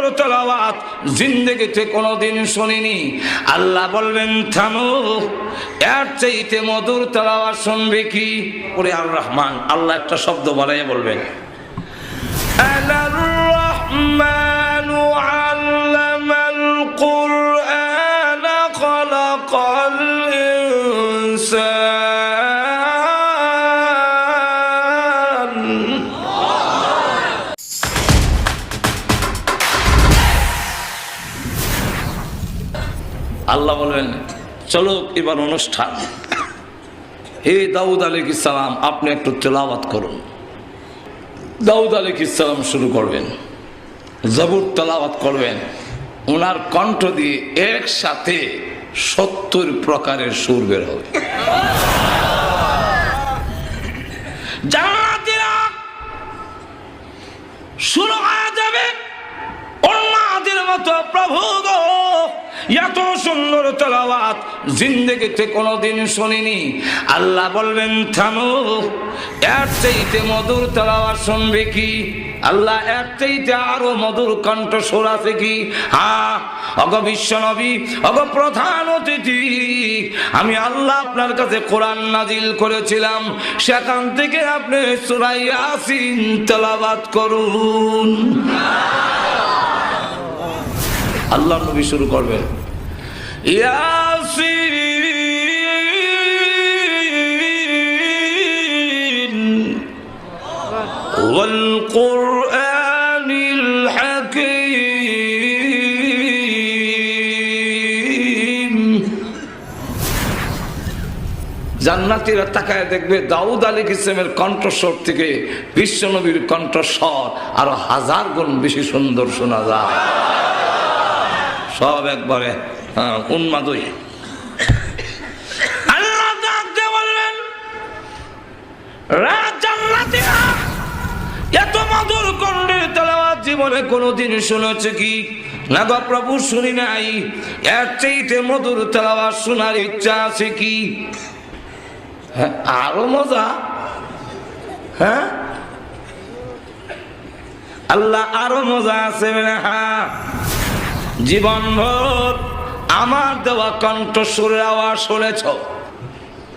সুন্দর তেলাওয়াত জিন্দেগিতে কোনোদিন শুনিনি। আল্লাহ বলবেন থামো, এর চাইতে মধুর তেলাওয়াত শুনবে কি? ওরে আর রহমান, আল্লাহ একটা শব্দ বাড়াইয়া বলবেন, আনার রহমানু আল্লামাল কুরআন খালাকাল ইনসান। আল্লাহ বলবেন চলো এবার অনুষ্ঠান। হে দাউদ আলাইহিস সালাম, আপনি একটু তেলাওয়াত করুন। দাউদ আলাইহিস সালাম শুরু করবেন, জবুর তেলাওয়াত করবেন। ওনার কণ্ঠ দিয়ে একসাথে 70 প্রকারের সুর বের হবে। জান্নাতীরা শুরু হয়ে যাবে উন্মাদের মতো, প্রভু গো এত সুন্দর তেলাওয়াত জিন্দেগিতে কোনোদিন শুনিনি। আল্লাহ বলবেন থামো, এর চাইতে মধুর তেলাওয়াত শুনবে কি? আল্লাহ এর চাইতে আরো মধুর কণ্ঠ সুর আছে কি? হ্যাঁ, অগ বিশ্বনবী, অগ প্রধান অতিথি, আমি আল্লাহ আপনার কাছে কোরআন নাজিল করেছিলাম, সেখান থেকে আপনি সূরা ইয়াসিন তেলাওয়াত করুন। আল্লাহ নবী শুরু করবেন, ইয়াসিন ওয়াল কুরআনিল হাকীম। জান্নাতীরা তাকায় দেখবে দাউদ আলাইহিস সালামের কণ্ঠস্বর থেকে বিশ্বনবীর কণ্ঠস্বর আরো 1000 গুণ বেশি সুন্দর শোনা যায়। সব একবারে উন্মাদ হয়ে আল্লাহ ডাকতে বললেন, জান্নাতীরা এত মধুর কণ্ঠের তেলাওয়াত জীবনে কোনোদিন শুনেছে কি? না গো প্রভু, শুনি নাই। এর চাইতে মধুর তেলাওয়াত শোনার ইচ্ছা আছে কি? হ্যাঁ, আরো মজা। হ্যাঁ, আল্লাহ আরো মজা আছে। হ্যাঁ, জীবনভর আমার দেওয়া কণ্ঠস্বরের আওয়াজ শুনেছ।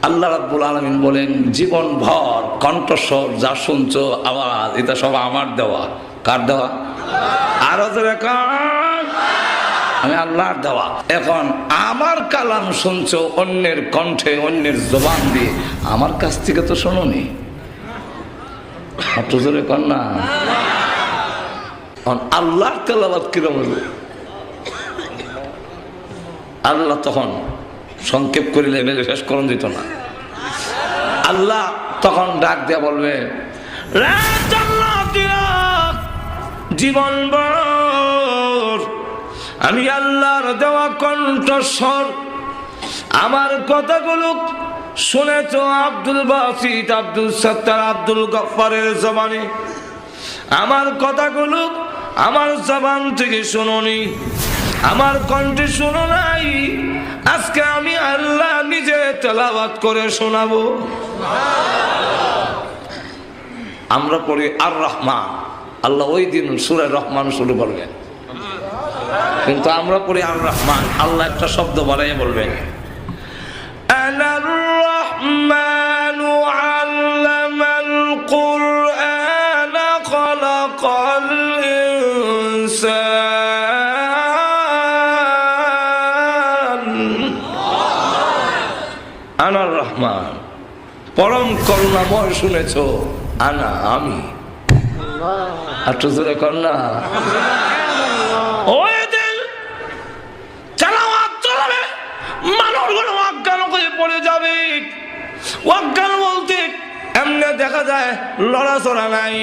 আল্লাহ রাব্বুল আলামিন বলেন, জীবনভর কণ্ঠস্বর যা শুনছো আওয়াজ, এটা সব আমার দেওয়া। কার দেওয়া? আরো জোরে কার? আমি আল্লাহর দেওয়া। এখন আমার কালাম শুনছো অন্যের কণ্ঠে, অন্যের জবান দিয়ে, আমার কাছ থেকে তো শোনোনি। একটু জোরে কর না। আল্লাহর তেলাওয়াত কিরকম হলো? আল্লাহ তখন সংক্ষেপ করিলে মেলে শেষ করুন দিত না। আল্লাহ তখন ডাক দিয়া বলবে, জীবনভর আমি আল্লাহর দেওয়া কণ্ঠস্বর, আমার কথাগুলো শুনেছ আব্দুল বাসিত, আব্দুল সত্তার, আব্দুল গফফারের জবানে। আমার কথাগুলো আমার জবান থেকে শুনোনি, আমার কণ্ঠে শুনো নাই। আজকে আমি আল্লাহ নিজে তেলাওয়াত করে শোনাবো। আমরা পড়ি আর রহমান, আল্লাহ ওই দিন সূরা রহমান শুরু করবেন, কিন্তু আমরা পড়ি আর রহমান। আল্লাহ একটা শব্দ বাড়াইয়া বলবেন, আনার রহমানু আল্লামাল কুরআন খালাকাল ইনসান। আনার রহমান, পরম করুণাময়। শুনেছ? আনা, আমি। একটু জোরে কর না। ওই দিন তেলাওয়াত চলবে, মানুষগুলো অজ্ঞান হয়ে পড়ে যাবে। অজ্ঞান বলতে এমনি দেখা যায় লড়াচড়া নাই,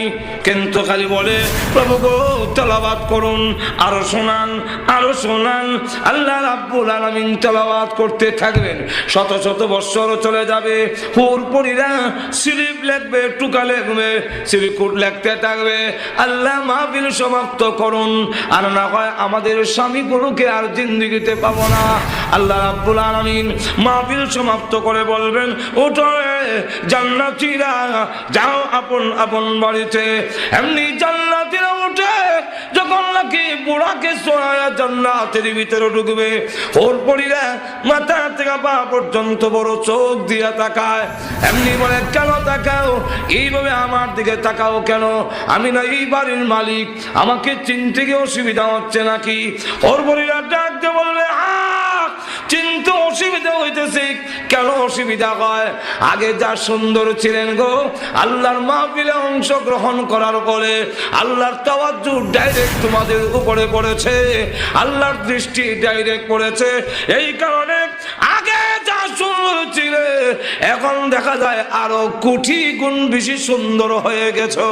কিন্তু খালি বলে প্রভু গো তেলাওয়াত করুন, আরো শোনান, আরো শোনান। আল্লাহ রাব্বুল আলামিন তেলাওয়াত করতে থাকবেন। শত শত বৎসর চলে যাবে, হুরপুরীরা স্লিপ লিখবে, টুকা লিখবে, সিরিকুট লিখতে থাকবে। আল্লাহ মাহফিল সমাপ্ত করুন, আর না হয় আমাদের স্বামীগুলোকে আর জিন্দেগিতে পাবো না। আল্লাহ রাব্বুল আলামিন মাহফিল সমাপ্ত করে বলবেন, ওঠো জান্নাতীরা, যাও আপন আপন বাড়িতে। এমনি জান্নাতীরা উঠে যখন নাকি বুড়াকে সোয়া জান্নাতের ভিতরে ঢুকবে, ওর পরিরা মাথা থেকে পা পর্যন্ত বড় চোখ দিয়ে তাকায়। এমনি বলে, কেন তাকাও? এইভাবে আমার দিকে তাকাও কেন? আমি না এই বাড়ির মালিক, আমাকে চিনতে গিয়ে অসুবিধা হচ্ছে নাকি? ওর পরিরা ডাকতে বলবে, চিনতে অসুবিধা হইতেছে। কেন অসুবিধা হয়? আগে যা সুন্দর ছিলেন গো, আল্লাহর মাহফিলে অংশগ্রহণ করার পরে আল্লাহর তাওয়াজ্জু ডাইরেক্ট তোমাদের উপরে পড়েছে, আল্লাহর দৃষ্টি ডাইরেক্ট পড়েছে। এই কারণে আগে যা সুন্দর ছিলে এখন দেখা যায় আরো কোটি গুণ বেশি সুন্দর হয়ে গেছো।